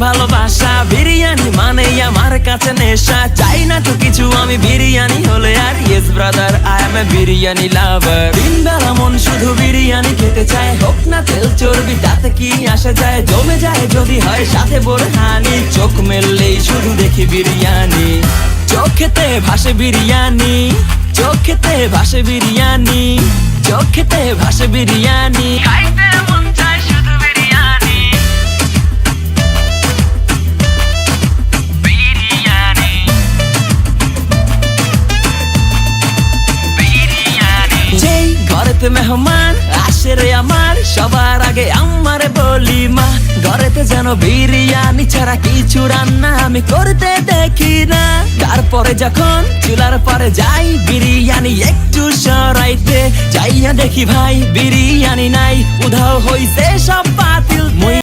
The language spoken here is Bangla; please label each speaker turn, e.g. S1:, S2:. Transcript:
S1: ভালোবাসা। বিরিয়ানি মানে আমার কাছে নেশা, চাই না তো কিছু আমি বিরিয়ানি হলে আর। Yes brother, I M A biryani লাভার। দিন বেলা মন শুধু বিরিয়ানি খেতে চায়, হোক না তেল চর্বি তাতে কি আসে যায়। জমে যায় যদি হয় সাথে বোরহানি, চোখ মেললেই শুধু দেখি বিরিয়ানি। চোখেতে ভাসে বিরিয়ানি, চোখেতে ভাসে বিরিয়ানি, চোখেতে ভাসে বিরিয়ানি। খাইতে মন চায় শুধু বিরিয়ানি, বিরিয়ানি, বিরিয়ানি। যেই ঘরেতে মেহমান আসে রে আমার, সবার আগে আমারে বলি মা। ঘরেতে যেন বিরিয়ানি ছাড়া কিছু রান্না আমি করতে দেখি না। তারপরে যখন চুলার পরে যাই বিরিয়ানি একটু সরাইতে, যাইয়া দেখি ভাই বিরিয়ানি নাই, উধাও হইছে সব বাতিল।